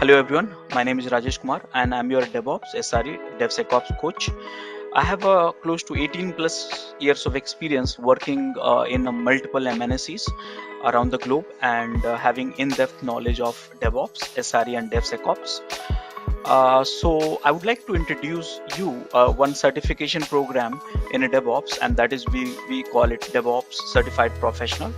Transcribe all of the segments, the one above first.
Hello everyone, my name is Rajesh Kumar and I'm your DevOps SRE DevSecOps coach. I have close to 18 plus years of experience working in multiple MNCs around the globe and having in-depth knowledge of DevOps, SRE and DevSecOps. So I would like to introduce you one certification program in a DevOps, and that is we call it DevOps Certified Professional.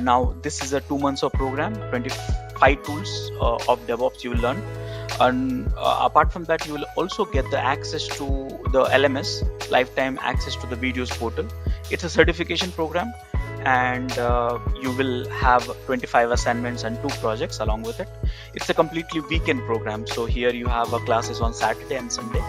Now this is a 2 months of program, 25 tools of DevOps you will learn, and apart from that you will also get the access to the LMS, lifetime access to the videos portal. It's a certification program, and you will have 25 assignments and 2 projects along with it. It's a completely weekend program, so here you have classes on Saturday and Sunday.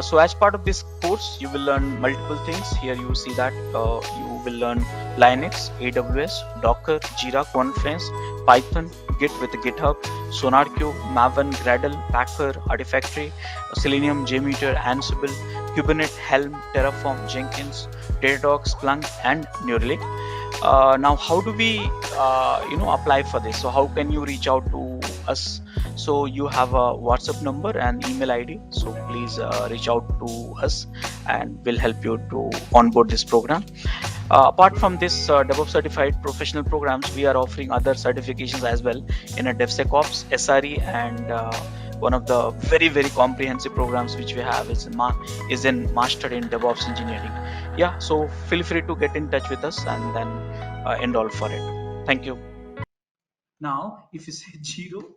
So as part of this course, you will learn multiple things. Here you see that you will learn Linux, AWS, Docker, Jira, Confluence, Python, Git with GitHub, SonarQube, Maven, Gradle, Packer, Artifactory, Selenium, JMeter, Ansible, Kubernetes, Helm, Terraform, Jenkins, Datadog, Splunk, and Neuralink. Now, how do we, apply for this? So how can you reach out to us? So you have a WhatsApp number and email ID, so please reach out to us and we'll help you to onboard this program. Apart from this DevOps certified professional programs, we are offering other certifications as well in a DevSecOps, SRE, and one of the very comprehensive programs which we have is in Master in DevOps Engineering. Yeah, so feel free to get in touch with us and then enroll for it. Thank you. Now, if you say 0,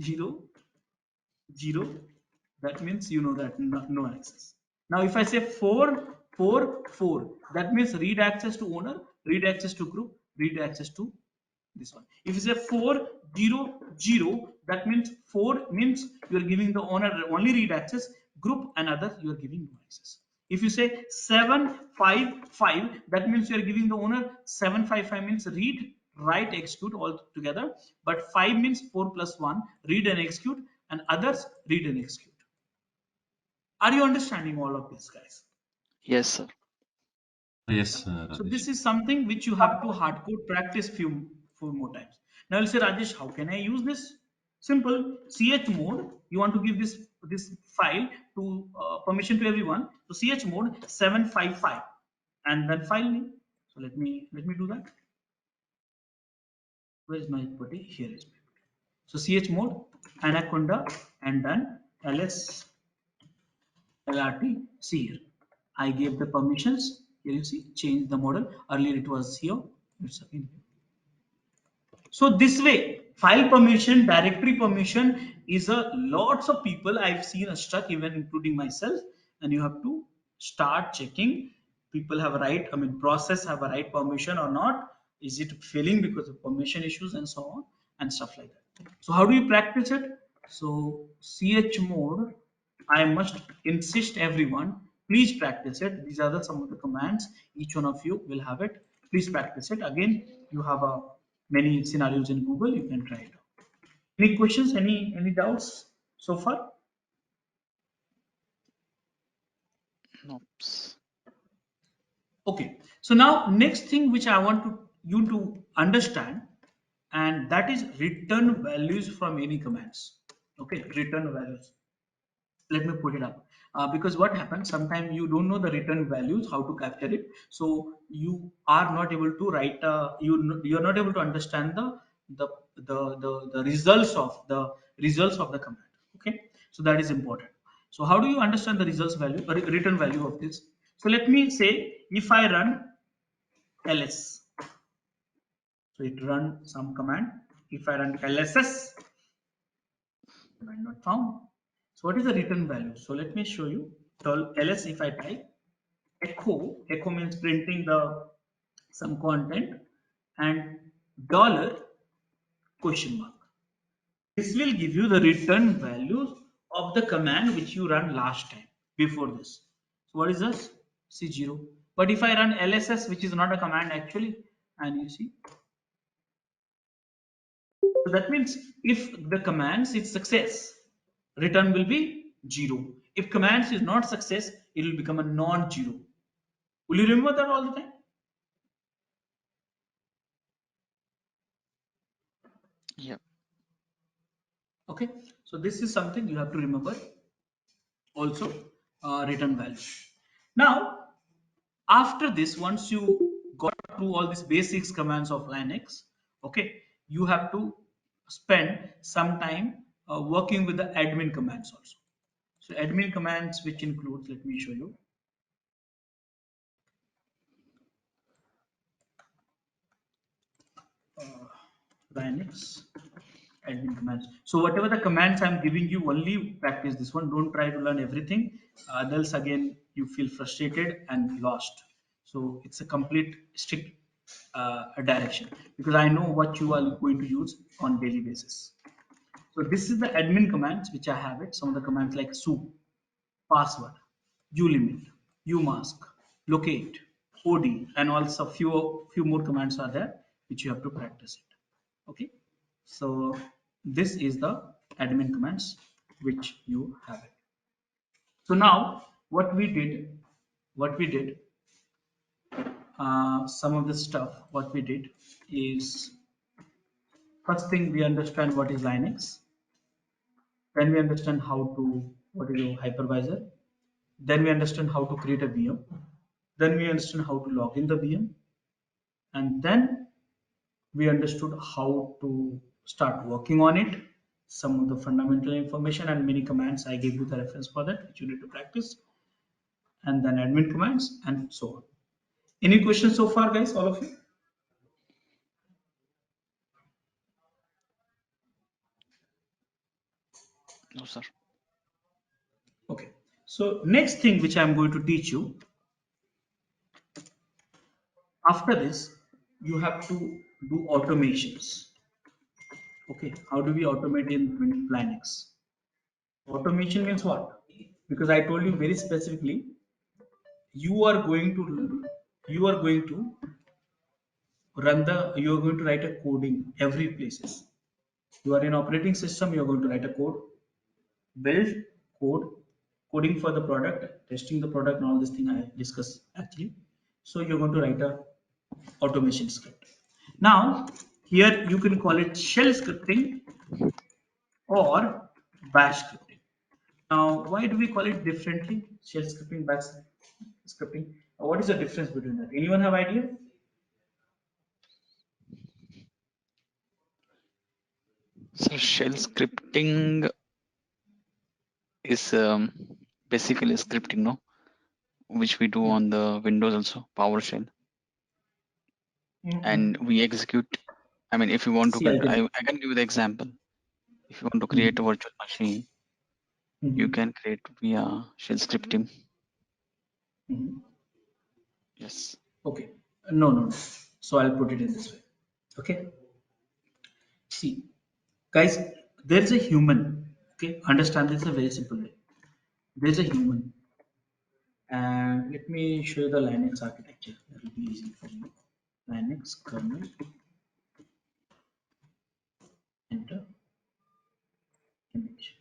0, that means you know that no access. Now, if I say 4, that means read access to owner, read access to group, read access to this one. If you say 4, 0, 0, that means 4 means you are giving the owner only read access, group and other you are giving no access. If you say 755, that means you are giving the owner 755 means read, write, execute all together, but 5 means 4 plus 1, read and execute, and others read and execute. Are you understanding all of this, guys? Yes, sir. Yes, So Rajesh. this is something which you have to hardcore practice few more times. Now you'll say, Rajesh, how can I use this? Simple. Chmod. You want to give this file to permission to everyone. So chmod 755, and then file name. So let me do that. Where is my putty? Here is my putty. So chmod anaconda and then ls lrt. See here. I gave the permissions. Here you see, change the model. Earlier it was here. It's again here. So this way, file permission, directory permission is a lots of people I've seen stuck, even including myself, and you have to start checking. People have a right, I mean, process have a right permission or not. Is it failing because of permission issues and so on and stuff like that. So how do you practice it? So chmod, I must insist everyone, please practice it. These are some of the commands. Each one of you will have it. Please practice it. Again, you have many scenarios in Google. You can try it out. Any questions? Any doubts so far? Oops. Okay. So now next thing which I want you to understand, and that is return values from any commands. Okay, return values. Let me put it up, because what happens sometimes you don't know the return values, how to capture it, so you are not able to write you're not able to understand the the results of the command. Okay, so that is important. So how do you understand the results value or return value of this? So let me say if I run ls, so it run some command. If I run lss, command not found. So what is the return value? So let me show you. So ls, if I type echo means printing the some content, and dollar question mark. This will give you the return values of the command which you run last time before this. So what is this? See 0. But if I run lss, which is not a command actually, and you see, so that means if the commands is success, return will be 0. If commands is not success, it will become a non-zero. Will you remember that all the time? Yeah. Okay, so this is something you have to remember. Also, return value. Now, after this, once you got through all these basics commands of Linux, okay, you have to spend some time working with the admin commands also. So admin commands, which includes, let me show you, Linux admin commands. So whatever the commands I'm giving you, only practice this one. Don't try to learn everything. Else again, you feel frustrated and lost. So it's a complete strict direction, because I know what you are going to use on daily basis. So this is the admin commands which I have it. Some of the commands like soup, password, ulimit, umask, locate, od, and also few more commands are there which you have to practice it. Okay, so this is the admin commands which you have it. So now what we did, some of the stuff what we did is, first thing we understand what is Linux, then we understand how to what is a hypervisor, then we understand how to create a VM, then we understand how to log in the VM, and then we understood how to start working on it, some of the fundamental information and many commands. I gave you the reference for that, which you need to practice, and then admin commands and so on. Any questions so far, guys, all of you? No, sir. Okay. So next thing which I'm going to teach you, after this, you have to do automations. Okay. How do we automate in Linux? Automation means what? Because I told you very specifically, you are going to you are going to you are going to write a coding every places. You are in operating system, you are going to write a code, build code, coding for the product, testing the product, and all this thing I discussed actually. So you're going to write a automation script. Now here you can call it shell scripting or bash scripting. Now, why do we call it differently? Shell scripting, bash scripting. What is the difference between that? Anyone have idea? So shell scripting is basically scripting, no, which we do Yeah. on the Windows also, PowerShell, Mm-mm. and we execute. I mean, if you want to, See, I'll tell you. I can give you the example. If you want to create a Mhm. virtual machine, you Mhm. can create via shell scripting. Mhm. Yes. Okay. No, no, no. So I'll put it in this way. Okay. See, guys, there's a human. Okay. Understand this in a very simple way. There's a human. And let me show you the Linux architecture. That will be easy for you. Linux kernel, enter, image.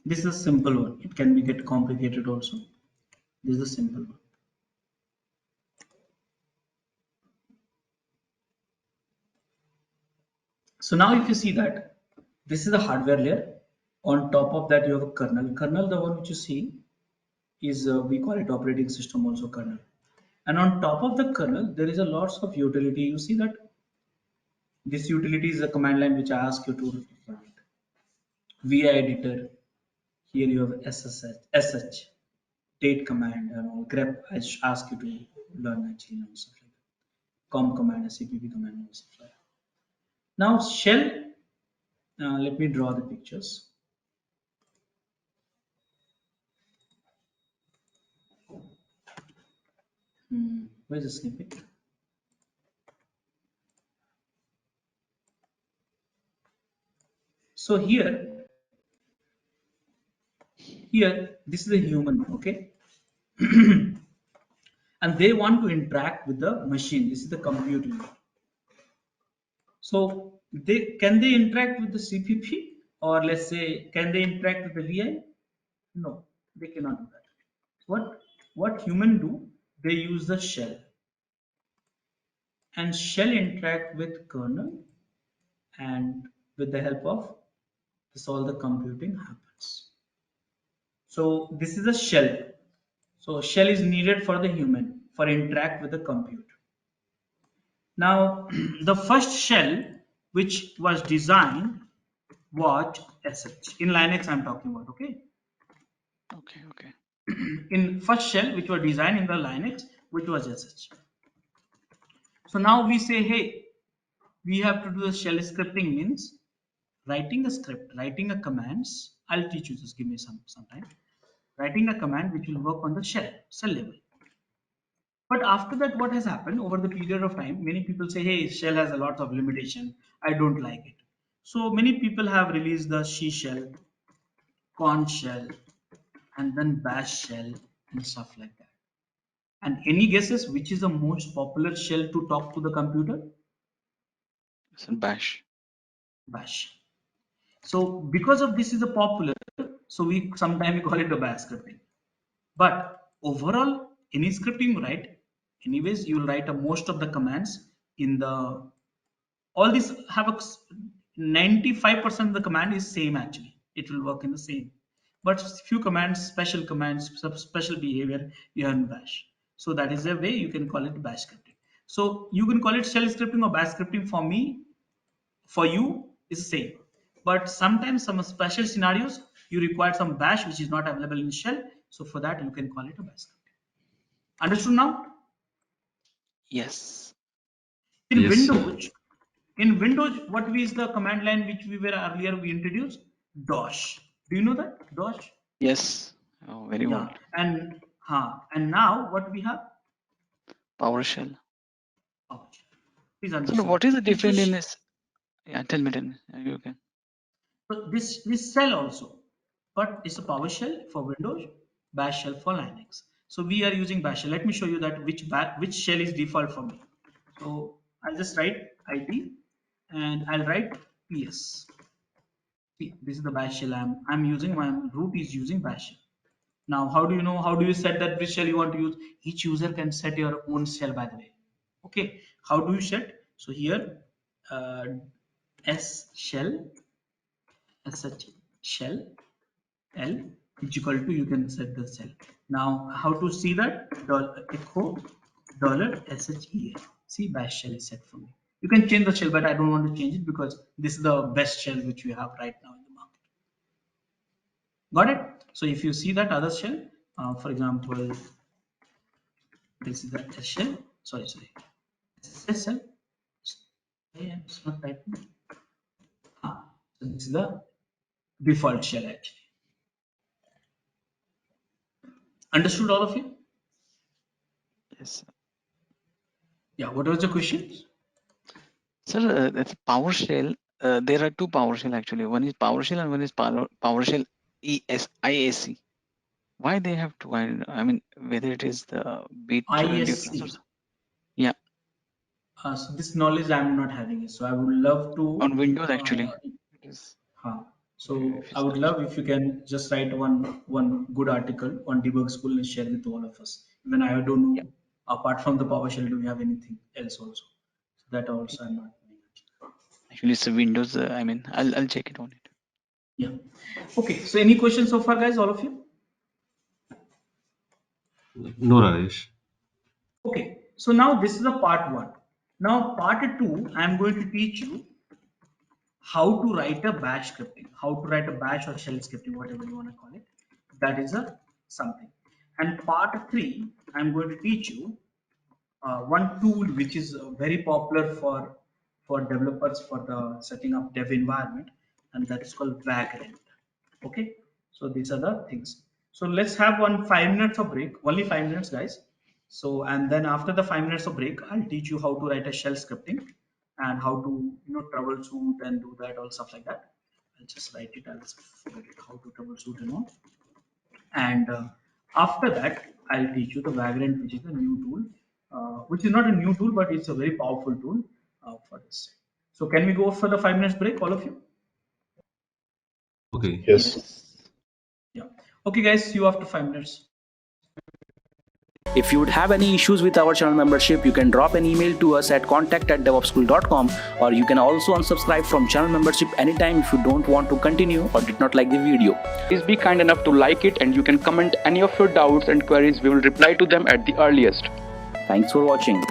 This is a simple one. It can be get complicated also. This is a simple one. So now if you see that, this is the hardware layer. On top of that, you have a kernel. Kernel, the one which you see, is we call it operating system, also kernel. And on top of the kernel, there is a lots of utility. You see that this utility is a command line which I ask you to write. VI editor. Here you have SSH, date command, and all grep. I ask you to learn actually and stuff like that. Com command, CPP command, and stuff like that. Now shell. Let me draw the pictures. Where's the snippet? So here, this is a human, okay, and they want to interact with the machine. This is the computer. So they interact with the CPP Or let's say, can they interact with the VI? No, they cannot do that. What human do? They use the shell, and shell interact with kernel, and with the help of this all the computing happens. So this is a shell. So shell is needed for the human for interact with the compute. Now the first shell which was designed was sh. In Linux I'm talking about, okay? Okay, okay. In first shell which was designed in the Linux, which was sh. So now we say, hey, we have to do the shell scripting means writing a script, writing a commands. I'll teach you, just give me some time. Writing a command which will work on the shell level. But after that, what has happened over the period of time? Many people say, hey, shell has a lot of limitation. I don't like it. So many people have released the C shell, corn shell, and then bash shell and stuff like that. And any guesses which is the most popular shell to talk to the computer? It's in Bash. Bash. So because of this is a popular, so we sometimes call it the bash scripting. But overall, any scripting you write, anyways, you will write a most of the commands in the all these have a 95% of the command is same actually. It will work in the same. But few commands, special commands, special behavior you have in bash. So that is a way you can call it bash scripting. So you can call it shell scripting or bash scripting. For me, for you is the same. But sometimes some special scenarios you require some bash which is not available in shell. So for that you can call it a bash scripting. Understood now? Yes. In Yes. Windows, what is the command line which we were earlier we introduced? Dosh. Do you know that? Dosh? Yes. Oh, very Yeah. old. And now what we have? PowerShell. Ouch. Please So understand. what is the It's a difference in this? Yeah, tell me. You can. so this shell also, but it's a PowerShell for Windows, Bash shell for Linux. So we are using Bash shell. Let me show you that which shell is default for me. So I'll just write IT and I'll write PS. See, this is the bash shell I'm using. My root is using bash shell. Now, how do you know? How do you set that which shell you want to use? Each user can set your own shell, by the way. Okay. How do you set? So here, uh, s shell, sh shell, l is equal to you can set the shell. Now, how to see that? Echo $shel. See, bash shell is set for me. You can change the shell, but I don't want to change it because this is the best shell which we have right now in the market. Got it? So if you see that other shell, for example, this is the shell. Sorry. SSL shell. Yeah, it's not typing. So this is the default shell actually. Understood all of you? Yes. Yeah. What was the question? Sir, that's PowerShell. There are two PowerShell actually. One is PowerShell and one is PowerShell IAC. Why they have two? I mean, whether it is the bit difference or ISC. so. Yeah, So this knowledge I'm not having it. So I would love to. on Windows actually. It is. Huh. So If you I would search. love if you can just write one good article on debug school and share with all of us. Even I don't Yeah. know. Apart from the PowerShell, do we have anything else also? So that also I'm not knowing. Actually, it's a Windows. I mean, I'll check it on it. Yeah. Okay. So any questions so far, guys? All of you? No, Rajesh. Okay. So now this is the part one. Now part two, I'm going to teach you how to write a bash scripting, how to write a bash or shell scripting, whatever you want to call it. That is a something. And part three, I'm going to teach you one tool which is very popular for developers for the setting up dev environment, and that is called Vagrant. Okay, so these are the things. So let's have 5 minutes of break, only 5 minutes, guys. So and then after the 5 minutes of break, I'll teach you how to write a shell scripting and how to troubleshoot and do that all stuff like that. I'll just write it. I'll just forget it how to troubleshoot and all. And after that, I'll teach you the Vagrant, which is a new tool, which is not a new tool, but it's a very powerful tool for this. So can we go for the 5 minutes break, all of you? Okay. Yes. Yeah. Okay, guys, you after 5 minutes. If you would have any issues with our channel membership, you can drop an email to us at contact@devopsschool.com, or you can also unsubscribe from channel membership anytime if you don't want to continue or did not like the video. Please be kind enough to like it, and you can comment any of your doubts and queries. We will reply to them at the earliest. Thanks for watching.